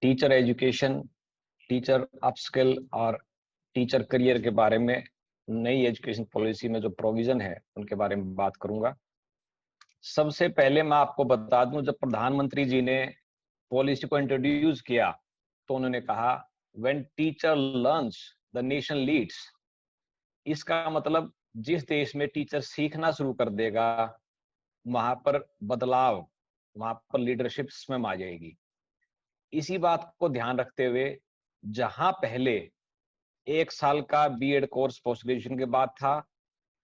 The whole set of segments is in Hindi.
टीचर एजुकेशन, टीचर अपस्किल और टीचर करियर के बारे में नई एजुकेशन पॉलिसी में जो प्रोविजन है उनके बारे में बात करूंगा। सबसे पहले मैं आपको बता दूं, जब प्रधानमंत्री जी ने पॉलिसी को इंट्रोड्यूस किया तो उन्होंने कहा when teacher learns the nation leads. इसका मतलब जिस देश में टीचर सीखना शुरू कर देगा वहां पर बदलाव, वहां पर लीडरशिप स्वयं आ जाएगी। इसी बात को ध्यान रखते हुए जहां पहले 1 साल का बीएड कोर्स पोस्ट ग्रेजुएशन के बाद था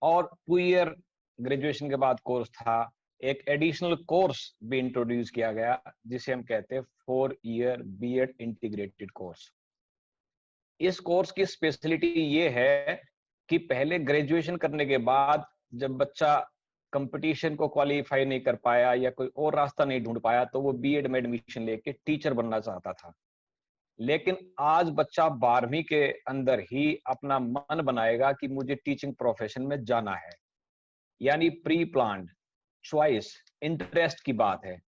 और 2 ईयर ग्रेजुएशन के बाद कोर्स था, एक एडिशनल कोर्स भी इंट्रोड्यूस किया गया जिसे हम कहते हैं 4 ईयर बीएड इंटीग्रेटेड कोर्स। इस कोर्स की स्पेशलिटी ये है कि पहले ग्रेजुएशन करने के बाद जब बच्चा कंपटीशन को क्वालिफाई नहीं कर पाया या कोई और रास्ता नहीं ढूंढ पाया तो वो बीएड में एडमिशन लेके टीचर बनना चाहता था। लेकिन आज बच्चा 12वीं के अंदर ही अपना मन बनाएगा कि मुझे टीचिंग प्रोफेशन में जाना है, यानी प्री प्लान्ड चॉइस, इंटरेस्ट की बात है।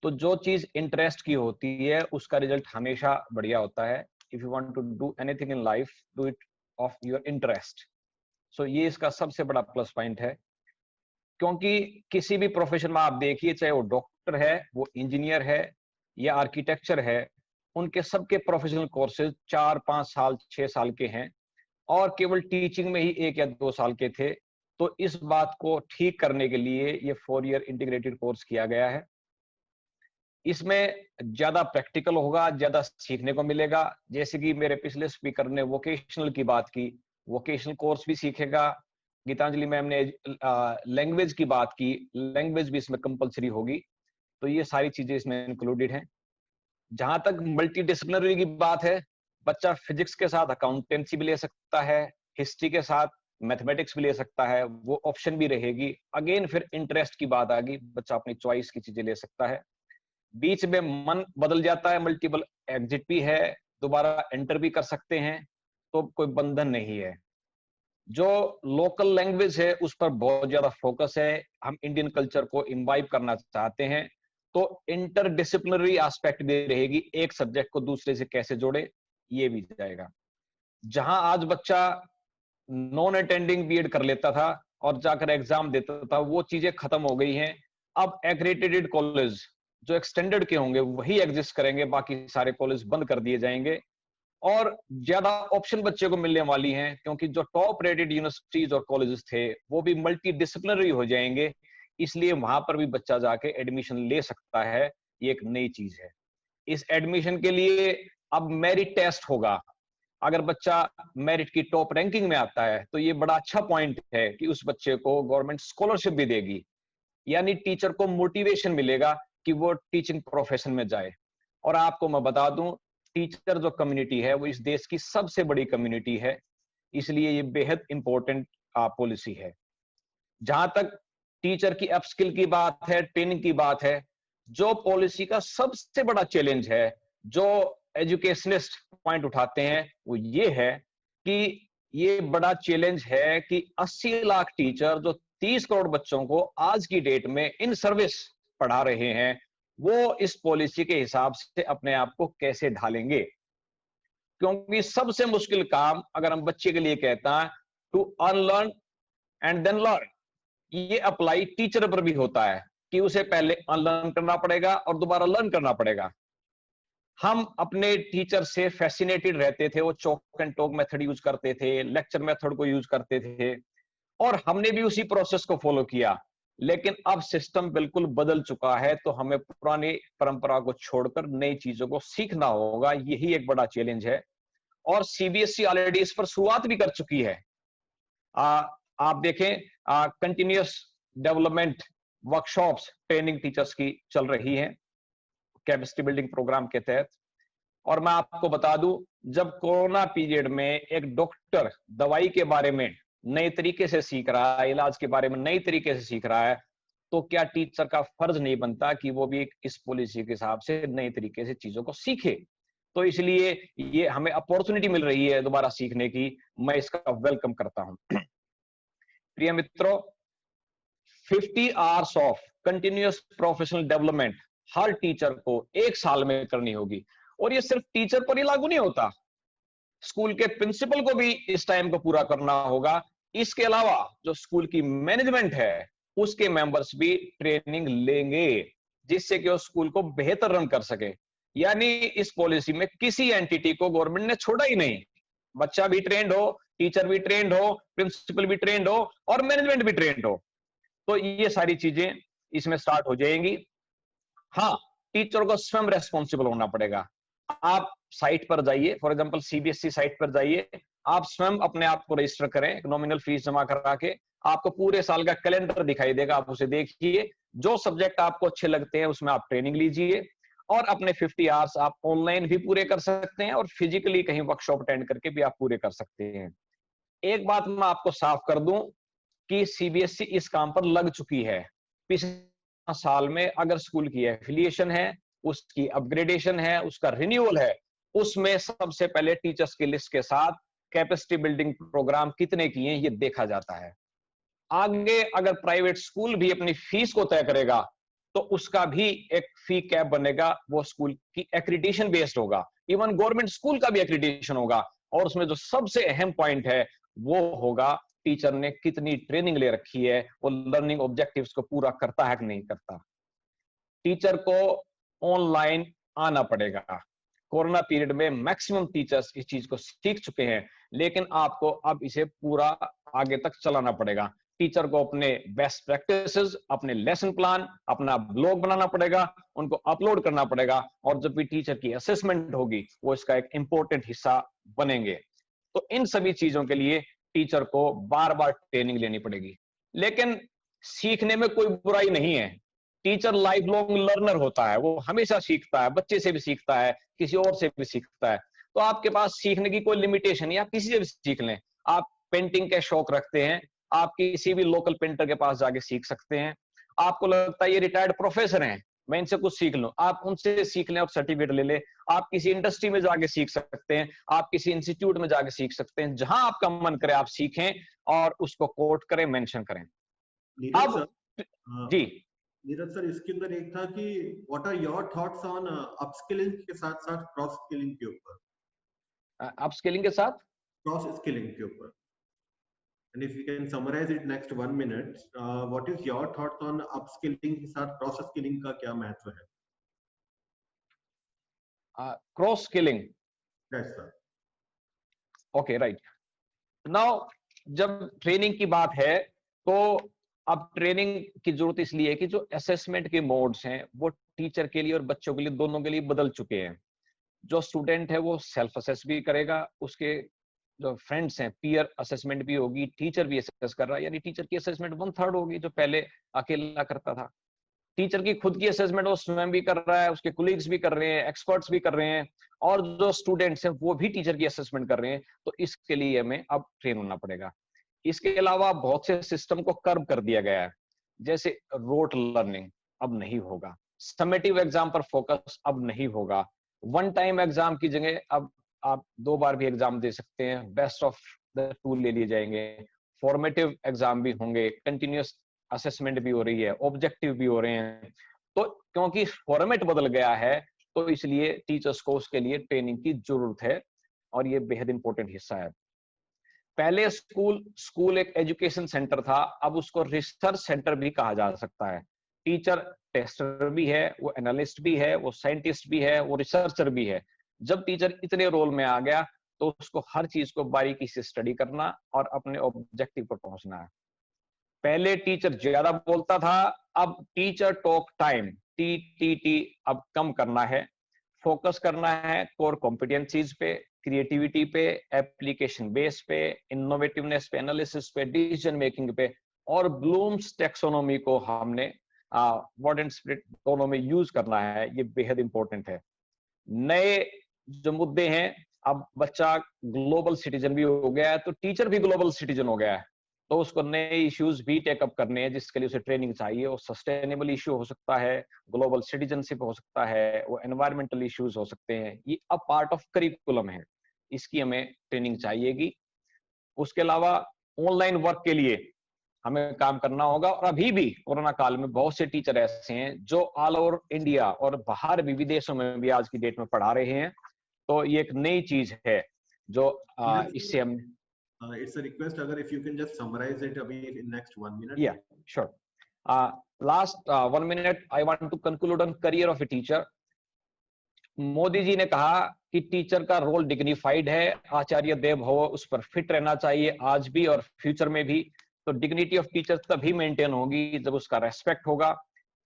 तो जो चीज इंटरेस्ट की होती है उसका रिजल्ट हमेशा बढ़िया होता है। If you want to do anything in life, do it of your interest. So ये इसका सबसे बड़ा प्लस पॉइंट है, क्योंकि किसी भी प्रोफेशन में आप देखिए, चाहे वो डॉक्टर है, वो इंजीनियर है या आर्किटेक्चर है, उनके सबके प्रोफेशनल कोर्सेज 4-5 साल 6 साल के हैं और केवल टीचिंग में ही 1 या 2 साल के थे। तो इस बात को ठीक करने के लिए ये 4 ईयर इंटीग्रेटेड कोर्स किया गया है। इसमें ज्यादा प्रैक्टिकल होगा, ज्यादा सीखने को मिलेगा। जैसे कि मेरे पिछले स्पीकर ने वोकेशनल की बात की, वोकेशनल कोर्स भी सीखेगा। गीतांजलि मैम ने लैंग्वेज की बात की, लैंग्वेज भी इसमें कंपलसरी होगी। तो ये सारी चीजें इसमें इंक्लूडेड हैं। जहां तक मल्टी डिसिप्लिनरी की बात है, बच्चा फिजिक्स के साथ अकाउंटेंसी भी ले सकता है, हिस्ट्री के साथ मैथमेटिक्स भी ले सकता है, वो ऑप्शन भी रहेगी। अगेन फिर इंटरेस्ट की बात आ गई, बच्चा अपनी चॉइस की चीजें ले सकता है। बीच में मन बदल जाता है, मल्टीपल एग्जिट भी है, दोबारा एंटर भी कर सकते हैं, तो कोई बंधन नहीं है। जो लोकल लैंग्वेज है उस पर बहुत ज्यादा फोकस है। हम इंडियन कल्चर को इम्बाइब करना चाहते हैं, तो इंटर डिसिप्लिनरी एस्पेक्ट भी रहेगी, एक सब्जेक्ट को दूसरे से कैसे जोड़े ये भी जाएगा। जहां आज बच्चा नॉन अटेंडिंग बीएड कर लेता था और जाकर एग्जाम देता था, वो चीजें खत्म हो गई हैं। अब एक्रेडिटेड कॉलेज जो एक्सटेंडेड के होंगे वही एग्जिस्ट करेंगे, बाकी सारे कॉलेज बंद कर दिए जाएंगे और ज्यादा ऑप्शन बच्चे को मिलने वाली हैं, क्योंकि जो टॉप रेटेड यूनिवर्सिटीज और कॉलेजेस थे वो भी मल्टी डिसिप्लिनरी हो जाएंगे। इसलिए वहां पर भी बच्चा जाके एडमिशन ले सकता है। ये एक नई चीज है। इस एडमिशन के लिए अब मेरिट टेस्ट होगा। अगर बच्चा मेरिट की टॉप रैंकिंग में आता है तो ये बड़ा अच्छा पॉइंट है कि उस बच्चे को गवर्नमेंट स्कॉलरशिप भी देगी, यानी टीचर को मोटिवेशन मिलेगा कि वो टीचिंग प्रोफेशन में जाए। और आपको मैं बता दूं, टीचर जो कम्युनिटी है वो इस देश की सबसे बड़ी कम्युनिटी है, इसलिए ये बेहद इंपॉर्टेंट पॉलिसी है। जहां तक टीचर की अपस्किल की बात है, ट्रेनिंग की बात है, जो पॉलिसी का सबसे बड़ा चैलेंज है, जो एजुकेशनिस्ट पॉइंट उठाते हैं, वो ये है कि ये बड़ा चैलेंज है कि 80 लाख टीचर जो 30 करोड़ बच्चों को आज की डेट में इन सर्विस पढ़ा रहे हैं, वो इस पॉलिसी के हिसाब से अपने आप को कैसे ढालेंगे। क्योंकि सबसे मुश्किल काम अगर हम बच्चे के लिए कहता है, to unlearn and then learn, ये अप्लाई टीचर पर भी होता है कि उसे पहले अनलर्न करना पड़ेगा और दोबारा लर्न करना पड़ेगा। हम अपने टीचर से फैसिनेटेड रहते थे, वो chalk and talk method use करते थे, लेक्चर मेथड को यूज करते थे और हमने भी उसी प्रोसेस को फॉलो किया। लेकिन अब सिस्टम बिल्कुल बदल चुका है, तो हमें पुरानी परंपरा को छोड़कर नई चीजों को सीखना होगा। यही एक बड़ा चैलेंज है और सीबीएसई ऑलरेडी इस पर शुरुआत भी कर चुकी है। आप देखें, continuous development workshops, training teachers की चल रही है कैपेसिटी बिल्डिंग प्रोग्राम के तहत। और मैं आपको बता दूं, जब कोरोना पीरियड में एक डॉक्टर दवाई के बारे में नए तरीके से सीख रहा है, इलाज के बारे में नई तरीके से सीख रहा है, तो क्या टीचर का फर्ज नहीं बनता कि वो भी इस पॉलिसी के हिसाब से नए तरीके से चीजों को सीखे। तो इसलिए ये हमें अपॉर्चुनिटी मिल रही है दोबारा सीखने की, मैं इसका वेलकम करता हूं। प्रिय मित्रों, 50 hours of continuous professional development her teacher को 1 साल में करनी होगी। और ये सिर्फ टीचर पर ही लागू नहीं होता, स्कूल के प्रिंसिपल को भी इस टाइम को पूरा करना होगा। इसके अलावा जो स्कूल की मैनेजमेंट है उसके मेंबर्स भी ट्रेनिंग लेंगे, जिससे कि वो स्कूल को बेहतर रन कर सके। यानी इस पॉलिसी में किसी एंटिटी को गवर्नमेंट ने छोड़ा ही नहीं, बच्चा भी ट्रेंड हो, टीचर भी ट्रेंड हो, प्रिंसिपल भी ट्रेंड हो और मैनेजमेंट भी ट्रेंड हो। तो ये सारी चीजें इसमें स्टार्ट हो जाएंगी। हाँ, टीचर को स्वयं रेस्पॉन्सिबल होना पड़ेगा। आप साइट पर जाइए, फॉर एग्जांपल सीबीएसई साइट पर जाइए, आप स्वयं अपने आप को रजिस्टर करें, नॉमिनल फीस जमा करा के आपको पूरे साल का कैलेंडर दिखाई देगा, आप उसे देखिए, जो सब्जेक्ट आपको अच्छे लगते हैं उसमें आप ट्रेनिंग लीजिए और अपने 50 आवर्स आप ऑनलाइन भी पूरे कर सकते हैं और फिजिकली कहीं वर्कशॉप अटेंड करके भी आप पूरे कर सकते हैं। एक बात मैं आपको साफ कर दूं कि सीबीएसई इस काम पर लग चुकी है। पिछले साल में अगर स्कूल की एफिलिएशन है, उसकी अपग्रेडेशन है, उसका रिन्यूअल है, उसमें सबसे पहले टीचर्स की लिस्ट के साथ कैपेसिटी बिल्डिंग प्रोग्राम कितने किए ये देखा जाता है। आगे अगर प्राइवेट स्कूल भी अपनी फीस को तय करेगा तो उसका भी एक फी कैप बनेगा, वो स्कूल की एक्रीडिटेशन बेस्ड होगा। इवन गवर्नमेंट स्कूल का भी एक्रीडिटेशन होगा और उसमें जो सबसे अहम पॉइंट है वो होगा टीचर ने कितनी ट्रेनिंग ले रखी है, वो लर्निंग ऑब्जेक्टिव्स को पूरा करता है कि नहीं करता। टीचर को ऑनलाइन आना पड़ेगा। कोरोना पीरियड में मैक्सिमम टीचर्स इस चीज को सीख चुके हैं, लेकिन आपको अब इसे पूरा आगे तक चलाना पड़ेगा। टीचर को अपने बेस्ट प्रैक्टिसेस, अपने लेसन प्लान, अपना ब्लॉग बनाना पड़ेगा, उनको अपलोड करना पड़ेगा और जब भी टीचर की असेसमेंट होगी वो इसका एक इंपॉर्टेंट हिस्सा बनेंगे। तो इन सभी चीजों के लिए टीचर को बार बार ट्रेनिंग लेनी पड़ेगी। लेकिन सीखने में कोई बुराई नहीं है, टीचर लाइफ लॉन्ग लर्नर होता है, वो हमेशा सीखता है, बच्चे से भी सीखता है, किसी और से भी सीखता है। तो आपके पास सीखने की कोई लिमिटेशन नहीं, आप किसी से भी सीख लें। आप पेंटिंग के शौक रखते हैं, आप किसी भी लोकल पेंटर के पास जाके सीख सकते हैं। आपको लगता है ये रिटायर्ड प्रोफेसर हैं, मैं इनसे कुछ सीख लूं, आप उनसे सीख लें और सर्टिफिकेट ले लें। आप किसी इंडस्ट्री में जाके सीख सकते हैं, आप किसी इंस्टीट्यूट में जाके सीख सकते हैं, जहां आपका मन करे आप सीखें और उसको कोट करें, मेंशन करें। नीरज अब सर, जी, नीरज सर, इसके अंदर एक था कि what are your thoughts on upskilling के साथ साथ क्रॉस स्किलिंग के ऊपर, अपस्किलिंग के साथ क्रॉस स्किलिंग के ऊपर, and if you can summarize it next 1 minute, what is your thoughts on upskilling के साथ क्रॉस स्किलिंग का क्या महत्व है? Cross skilling, yes sir. Okay, right. Now जब ट्रेनिंग की बात है तो अब ट्रेनिंग की जरूरत इसलिए है कि जो असेसमेंट के मोड्स हैं वो टीचर के लिए और बच्चों के लिए, दोनों के लिए बदल चुके हैं। जो स्टूडेंट है वो सेल्फ असेस भी करेगा, उसके जो फ्रेंड्स हैं पीयर असेसमेंट भी होगी, टीचर भी असेस कर रहा है, यानी टीचर की असेसमेंट 1/3 होगी जो पहले अकेला करता था। टीचर की खुद की असेसमेंट वो स्वयं भी कर रहा है, उसके कुलीग्स भी कर रहे हैं, एक्सपर्ट्स भी कर रहे हैं और जो स्टूडेंट्स हैं वो भी टीचर की असेसमेंट कर रहे हैं। तो इसके लिए हमें अब ट्रेन होना पड़ेगा। इसके अलावा बहुत से सिस्टम को कर्व कर दिया गया है, जैसे रोट लर्निंग अब नहीं होगा, समेटिव एग्जाम पर फोकस अब नहीं होगा, वन टाइम एग्जाम की जगह अब आप 2 बार भी एग्जाम दे सकते हैं, बेस्ट ऑफ द टूल ले लिए जाएंगे, फॉर्मेटिव एग्जाम भी होंगे, कंटिन्यूअस असेसमेंट भी हो रही है, ऑब्जेक्टिव भी हो रहे हैं। तो क्योंकि फॉर्मेट बदल गया है तो इसलिए टीचर्स को उसके लिए ट्रेनिंग की जरूरत है और ये बेहद इंपॉर्टेंट हिस्सा है। पहले स्कूल एक एजुकेशन सेंटर था, अब उसको रिसर्च सेंटर भी कहा जा सकता है। टीचर टेस्टर भी है, वो एनालिस्ट भी है, वो साइंटिस्ट भी है, वो रिसर्चर भी है। जब टीचर इतने रोल में आ गया तो उसको हर चीज को बारीकी से स्टडी करना और अपने ऑब्जेक्टिव पर पहुंचना है। पहले टीचर ज्यादा बोलता था, अब टीचर टॉक टाइम टी अब कम करना है, फोकस करना है कोर कॉम्पिटेंसीज पे, क्रिएटिविटी पे, एप्लीकेशन बेस पे, इनोवेटिवनेस पे, एनालिसिस पे, डिसीजन मेकिंग पे। और ब्लूम्स टेक्सोनोमी को हमने वर्ड एंड स्पिरिट दोनों में यूज करना है, ये बेहद इंपॉर्टेंट है। नए जो मुद्दे हैं, अब बच्चा ग्लोबल सिटीजन भी हो गया है तो टीचर भी ग्लोबल सिटीजन हो गया है, तो उसको नए इश्यूज भी टेकअप करने हैं जिसके लिए उसे ट्रेनिंग चाहिए। वो सस्टेनेबल इश्यू हो सकता है, ग्लोबल सिटीजनशिप हो सकता है, वो एनवायरमेंटल इश्यूज हो सकते हैं, ये अब पार्ट ऑफ करिकुलम है, इसकी हमें ट्रेनिंग चाहिएगी। उसके अलावा ऑनलाइन वर्क के लिए हमें काम करना होगा। और अभी भी कोरोना काल में बहुत से टीचर ऐसे हैं जो ऑल ओवर इंडिया और बाहर भी विदेशों में भी आज की डेट में पढ़ा रहे हैं। तो ये एक नई चीज है जो इससे हम it's a request अगर if you can just summarize it अभी in next 1 minute. Yeah, sure. Last 1 minute I want to conclude on career of a teacher. Modi ji ने कहा कि टीचर का रोल डिग्निफाइड है, आचार्य देव भव उस पर फिट रहना चाहिए आज भी और फ्यूचर में भी। तो डिग्निटी ऑफ टीचर तभी मेंटेन होगी जब उसका रेस्पेक्ट होगा।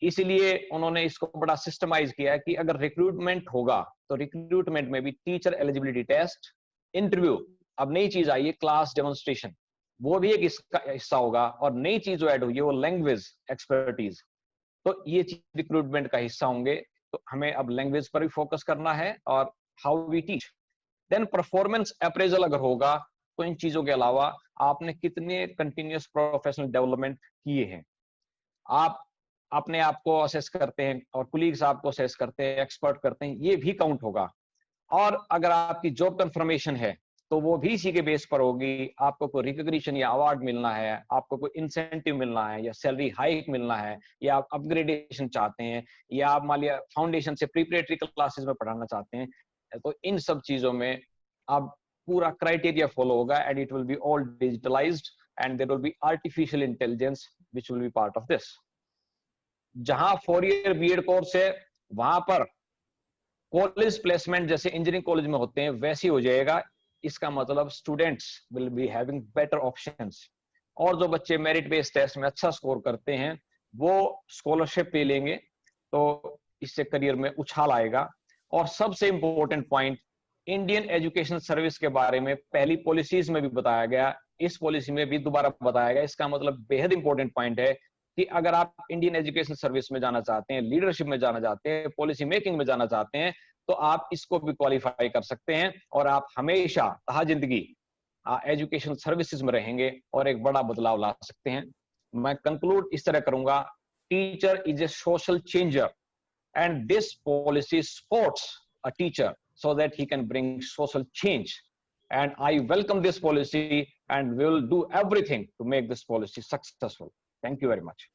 इसीलिए उन्होंने इसको बड़ा सिस्टमाइज किया है कि अगर रिक्रूटमेंट होगा तो रिक्रूटमेंट में भी टीचर एलिजिबिलिटी टेस्ट, इंटरव्यू, अब नई चीज आई है क्लास डेमोन्स्ट्रेशन, वो भी एक इसका हिस्सा होगा। और नई चीज जो ऐड हुई है वो लैंग्वेज एक्सपर्टीज, तो ये चीज रिक्रूटमेंट का हिस्सा होंगे। तो हमें अब लैंग्वेज पर भी फोकस करना है और how we teach. Then performance appraisal अगर होगा तो इन चीजों के अलावा आपने कितने कंटिन्यूअस प्रोफेशनल डेवलपमेंट किए हैं, आप अपने आप को असेस करते हैं और कुलीग्स आपको असेस करते हैं, एक्सपर्ट करते हैं, ये भी काउंट होगा। और अगर आपकी जॉब कंफर्मेशन है तो वो भी इसी के बेस पर होगी। आपको कोई रिकॉग्निशन या अवार्ड मिलना है, आपको कोई इंसेंटिव मिलना है या सैलरी हाइक मिलना है या आप अपग्रेडेशन चाहते हैं या आप मान लिया फाउंडेशन से प्रीपरेटरी क्लासेस में पढ़ाना चाहते हैं, तो इन सब चीजों में अब पूरा क्राइटेरिया फॉलो होगा and it will be all digitalized and there will be artificial intelligence which will be part of this. जहां 4 ईयर बीएड कोर्स है वहां पर कॉलेज प्लेसमेंट जैसे इंजीनियरिंग कॉलेज में होते हैं वैसे ही हो जाएगा। इसका मतलब students will be having better options. और जो बच्चे मेरिट बेस्ड टेस्ट में अच्छा स्कोर करते हैं वो स्कॉलरशिप ले लेंगे, तो इससे करियर में उछाल आएगा। और सबसे important point, Indian education service के बारे में पहली पॉलिसीज में भी बताया गया, इस पॉलिसी में भी दोबारा बताया गया। इसका मतलब बेहद इंपॉर्टेंट पॉइंट है कि अगर आप इंडियन एजुकेशन सर्विस में जाना चाहते हैं, लीडरशिप में जाना चाहते हैं, पॉलिसी मेकिंग में जाना चाहते हैं, तो आप इसको भी क्वालिफाई कर सकते हैं और आप हमेशा तहा जिंदगी एजुकेशन सर्विसेज में रहेंगे और एक बड़ा बदलाव ला सकते हैं। मैं कंक्लूड इस तरह करूंगा, teacher is a social changer and this policy supports a teacher so that he can bring social change, and I welcome this policy and will do everything to make this policy successful. Thank you very much.